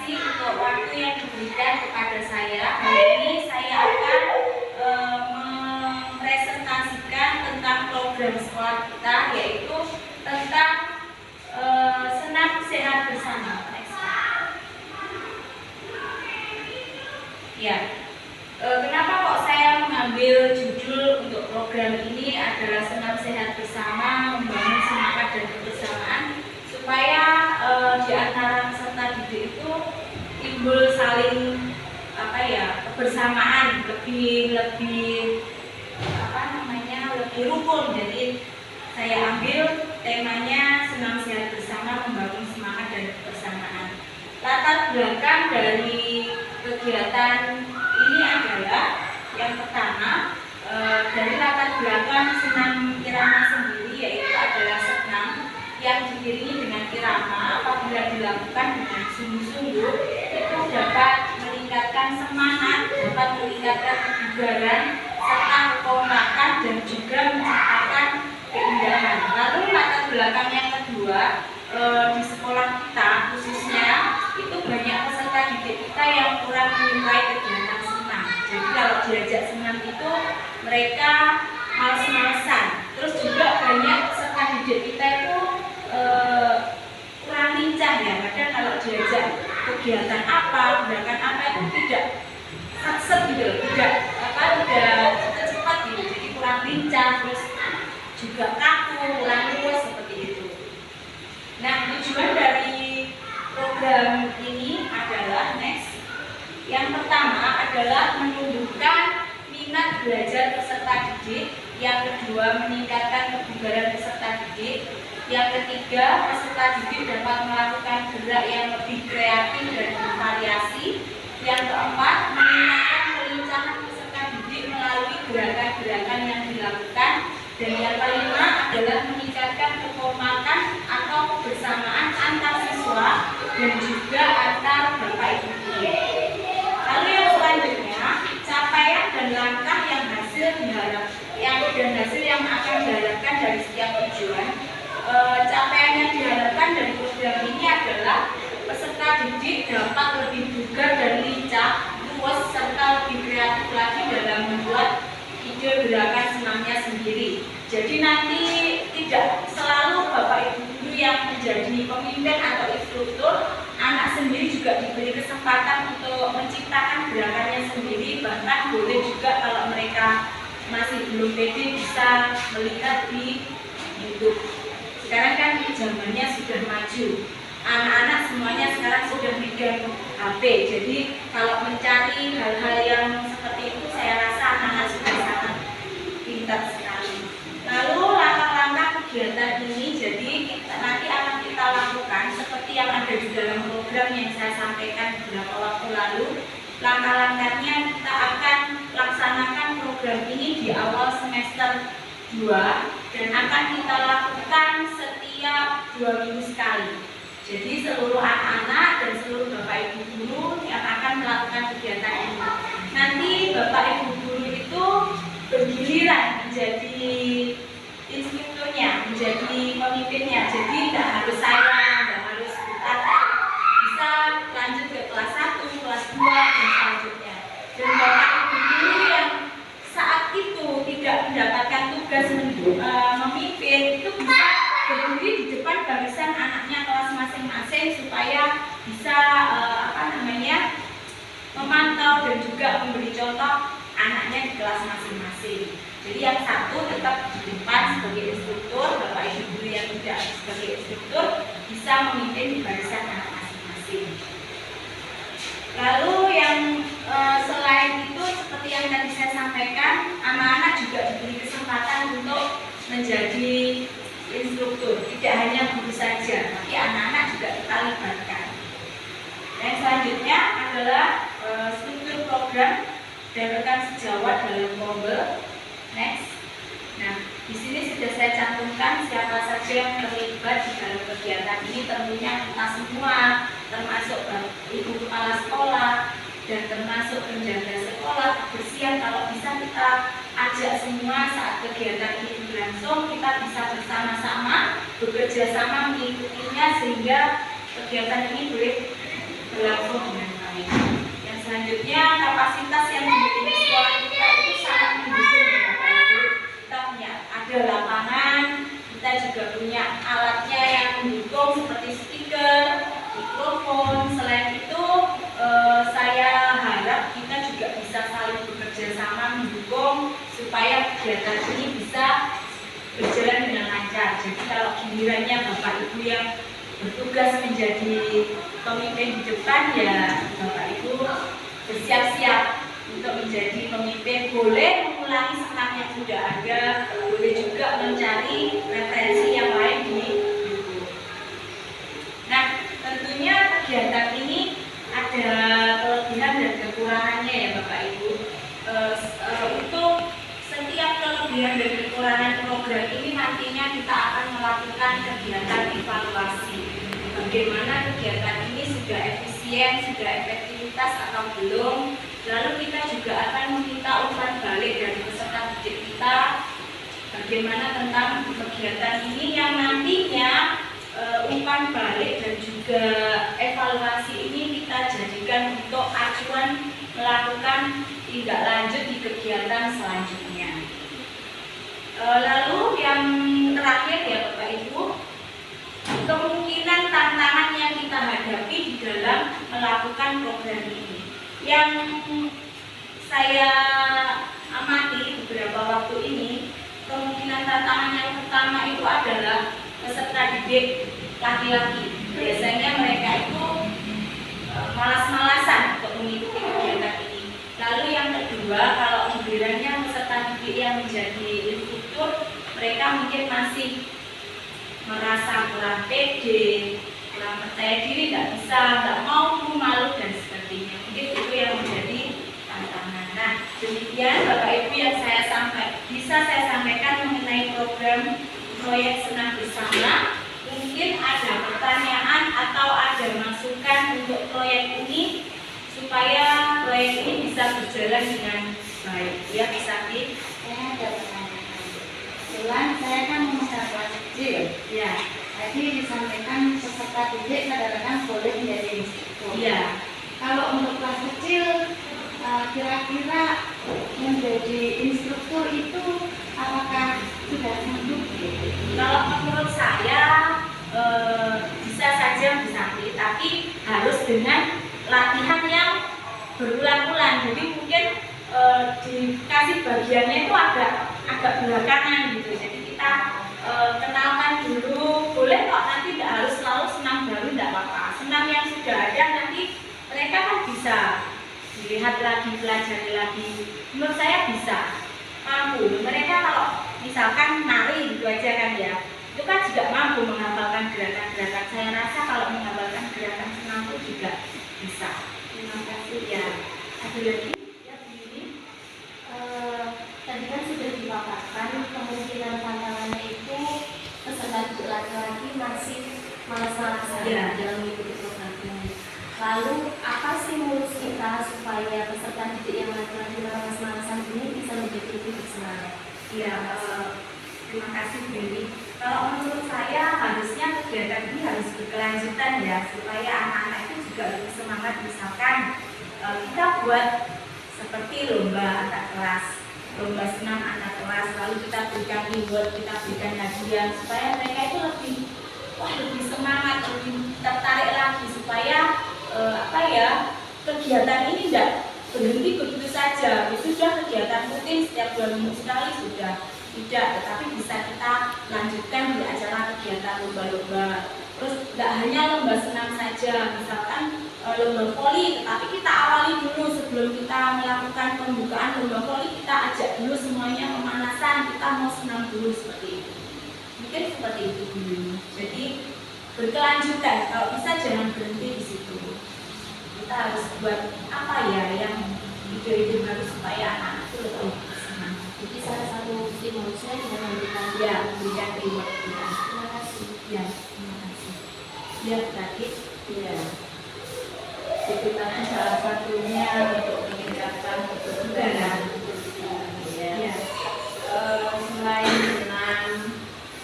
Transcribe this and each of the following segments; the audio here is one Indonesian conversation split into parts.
kasih untuk waktu yang diberikan kepada saya. Hari ini saya akan mempresentasikan tentang program sekolah kita, yaitu tentang senam sehat bersama. Ya, kenapa kok saya mengambil judul untuk program ini adalah senam sehat bersama, membangun semangat dan kebersamaan, supaya di antara peserta didik itu timbul saling kebersamaan, lebih rukun. Jadi saya ambil temanya senam sehat bersama, membangun semangat dan kebersamaan. Latar belakang dari kegiatan ini adalah yang pertama, dari latar belakang senam irama sendiri, yaitu adalah senam yang diiringi dengan irama. Apabila dilakukan dengan sungguh-sungguh, itu dapat meningkatkan semangat, dapat meningkatkan kebugaran serta kekompakan dan juga menciptakan keindahan. Lalu latar belakang yang kedua, di sekolah kita khususnya itu banyak peserta didik kita yang kurang menyukai kegiatan senam. Jadi kalau diajak senam itu mereka males-malesan. Terus juga banyak peserta didik kita itu kurang lincah ya. Kadang kalau diajak kegiatan apa, gerakan apa itu tidak satset gitu, tidak cepat gitu. Jadi kurang lincah, terus juga kaku, kurang luas seperti itu. Nah, tujuan dari program ini adalah yang pertama adalah menumbuhkan minat belajar peserta didik, yang kedua meningkatkan kebugaran peserta didik, yang ketiga peserta didik dapat melakukan gerak yang lebih kreatif dan bervariasi, yang keempat meningkatkan kelincahan peserta didik melalui gerakan-gerakan yang dilakukan, dan yang kelima adalah meningkatkan kekompakan atau kebersamaan antar siswa dan juga antar bapak ibu guru. Lalu yang selanjutnya, capaian dan langkah yang hasil yang akan diharapkan dari setiap tujuan. Capaian yang diharapkan dari program ini adalah peserta didik dapat lebih bugar dan lincah, luas serta lebih kreatif lagi dalam membuat ide gerakan senamnya sendiri. Jadi nanti tidak selalu bapak ibu guru yang menjadi pemimpin atau instruktur, anak sendiri juga diberi kesempatan untuk menciptakan gerakannya sendiri. Bahkan boleh juga kalau mereka masih belum pede bisa melihat di YouTube. Sekarang kan zamannya sudah maju, anak-anak semuanya sekarang sudah megang HP. Jadi kalau mencari hal-hal yang seperti itu, saya rasa anak-anak sudah sangat pintar sekali. Lalu langkah-langkah kegiatan ini nanti akan kita lakukan seperti yang ada di dalam program yang saya sampaikan beberapa waktu lalu. Langkah-langkahnya kita akan laksanakan program ini di awal semester 2 dan akan kita lakukan setiap 2 minggu sekali. Jadi seluruh anak-anak dan seluruh bapak ibu guru yang akan melakukan kegiatan ini. Nanti bapak ibu guru itu bergiliran menjadi instrukturnya, menjadi pemimpinnya. Jadi tidak harus saya, tidak harus kita, bisa lanjut ke kelas 1, kelas 2 dan selanjutnya. Dan bapak ibu guru yang saat itu tidak mendapatkan tugas memimpin itu bisa berdiri di depan barisan anaknya kelas masing-masing supaya bisa memantau dan juga memberi contoh anaknya di kelas masing-masing. Jadi yang satu tetap di depan sebagai instruktur, bapak ibu guru yang tidak sebagai instruktur bisa memimpin di barisan anak masing-masing. Lalu yang selain itu, seperti yang tadi saya sampaikan, anak-anak juga diberi kesempatan untuk menjadi instruktur. Tidak hanya guru saja, tapi anak-anak juga kita libatkan. Dan selanjutnya adalah struktur program dan rekan sejawat dalam Mombel. Nah, di sini sudah saya cantumkan siapa saja yang terlibat di dalam kegiatan ini. Tentunya kita semua, termasuk ibu kepala sekolah dan termasuk penjaga sekolah, kebersihan. Kalau bisa kita ajak semua saat kegiatan ini berlangsung, kita bisa bersama-sama bekerja sama mengikutinya sehingga kegiatan ini boleh berlangsung dengan baik. Yang selanjutnya, kapasitas yang dimiliki sekolah kita itu sangat mendukung ya Bapak Ibu. Kita punya ada lapangan, kita juga punya alatnya yang mendukung seperti speaker, mikrofon. Selain itu saya harap kita juga bisa saling bekerja sama mendukung supaya kegiatan ini bisa berjalan dengan lancar. Jadi kalau gilirannya Bapak Ibu yang bertugas menjadi pemimpin di depan, ya Bapak Ibu bersiap-siap untuk menjadi pemimpin. Boleh mengulangi senam yang sudah ada, boleh juga mencari referensi yang lain di buku. Nah, tentunya kegiatan ini ada kelebihan dan kekurangannya ya Bapak Ibu. Untuk setiap kelebihan dan kekurangan program ini nantinya kita akan melakukan kegiatan evaluasi. Bagaimana kegiatan ini sudah efisien, sudah efektivitas atau belum. Lalu kita juga akan meminta umpan balik dari peserta didik kita. Bagaimana tentang kegiatan ini yang nantinya umpan balik dan juga evaluasi ini kita jadikan untuk acuan melakukan tindak lanjut di kegiatan selanjutnya. Lalu yang terakhir ya Bapak Ibu, kemungkinan tantangan yang kita hadapi di dalam melakukan program ini. Yang saya amati beberapa waktu ini, kemungkinan tantangan yang pertama itu adalah peserta didik laki-laki. Biasanya mereka itu malas-malasan untuk mengikuti kegiatan ini. Lalu yang kedua, kalau gilirannya peserta didik yang menjadi instruktur, mereka mungkin masih merasa kurang pede, kurang percaya diri, nggak bisa, nggak mau, malu dan sebagainya. Mungkin itu yang menjadi tantangan. Nah, demikian Bapak Ibu yang bisa saya sampaikan mengenai program proyek senam bersama. Mungkin ada pertanyaan atau ada masukan untuk proyek ini supaya proyek ini bisa berjalan dengan baik. Ya, bisa di. Saya ada pertanyaan. Kebetulan saya kan memegang kelas kecil. Ya. Tadi disampaikan peserta didik kadang-kadang boleh menjadi instruktur. Ya. Kalau untuk kelas kecil, kira-kira menjadi instruktur itu apakah sudah sanggup? Kalau menurut saya bisa saja tapi harus dengan latihan yang berulang-ulang. Jadi mungkin dikasih bagiannya itu agak belakangan gitu. Jadi kita kenalkan dulu, boleh kok, nanti tidak harus selalu senam baru, tidak apa-apa. Senam yang sudah ada nanti mereka kan bisa dilihat lagi, pelajari lagi. Menurut saya bisa, mampu. Mereka kalau misalkan nari gitu aja kan ya, itu kan juga mampu menghafalkan gerakan-gerakan. Saya rasa kalau menghafalkan gerakan senam itu juga bisa. Terima kasih. Ya, ada lagi? Ya, begini. Tadi kan sudah dipaparkan kemungkinan tantangannya itu peserta didik laki-laki masih malas-malasan dalam mengikuti program ini. Lalu apa sih mulus kita supaya peserta didik yang laki-laki malas-malasan ini bisa menjadi lebih bersemangat? Ya, terima kasih Dewi. Kalau menurut saya harusnya kegiatan ini harus berkelanjutan ya, supaya anak-anak itu juga lebih semangat. Misalkan kita buat seperti lomba antar kelas, lomba senam antar kelas, lalu kita berikan reward, kita berikan hadiah supaya mereka itu lebih semangat, lebih tertarik lagi, supaya kegiatan ini tidak berhenti begitu saja. Sudah kegiatan rutin setiap 2 minggu sekali sudah tidak, tetapi bisa kita lanjutkan di acara kegiatan lomba-lomba. Terus tidak hanya lomba senam saja, misalkan lomba voli, tetapi kita awali dulu sebelum kita melakukan pembukaan lomba voli, kita ajak dulu semuanya pemanasan, kita mau senam dulu seperti itu. Mungkin seperti itu dulu. Jadi berkelanjutan, kalau bisa jangan berhenti di situ. Kita harus buat apa ya yang ide-ide baru supaya anak itu lebih semangat. Jadi salah satu stimulusnya dengan memberikan berikan reward. Terima kasih. Ya, terima kasih. Ya, tadi. Iya. Jadi tadi salah satunya untuk meningkatkan kebugaran. Ya. Selain senam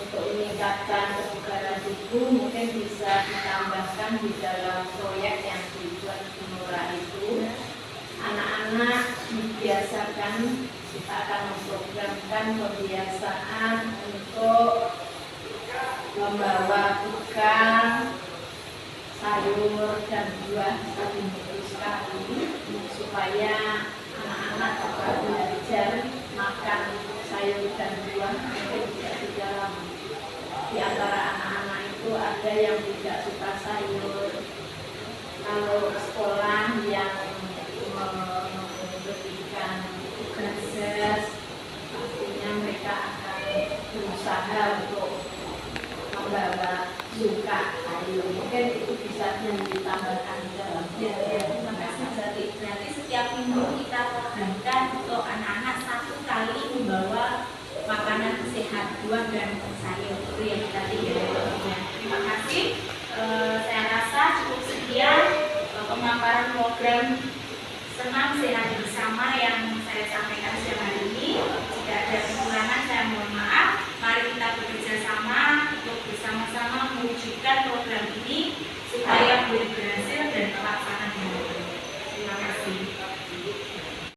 untuk meningkatkan kebugaran tubuh, mungkin bisa ditambahkan di dalam proyek yang anak-anak dibiasakan, kita akan memprogramkan pembiasaan untuk membawa bekal sayur dan buah satu minggu sekali supaya anak-anak dapat belajar makan sayur dan buah. Mungkin tidak di dalam di antara anak-anak itu ada yang tidak suka sayur. Kalau sekolah yang memberikan tugas, pastinya mereka akan berusaha untuk membawa suka sayur. Mungkin itu bisa ditambahkan dalam. Terima kasih berarti setiap minggu kita programkan untuk anak-anak satu kali membawa makanan sehat, buah dan sayur. Itu yang tadi ya. Terima kasih. Saya rasa cukup sekian pemaparan program Senam Sehat Bersama yang saya sampaikan siang hari ini. Jika ada kekurangan saya mohon maaf. Mari kita bekerja sama untuk bersama-sama mewujudkan program ini supaya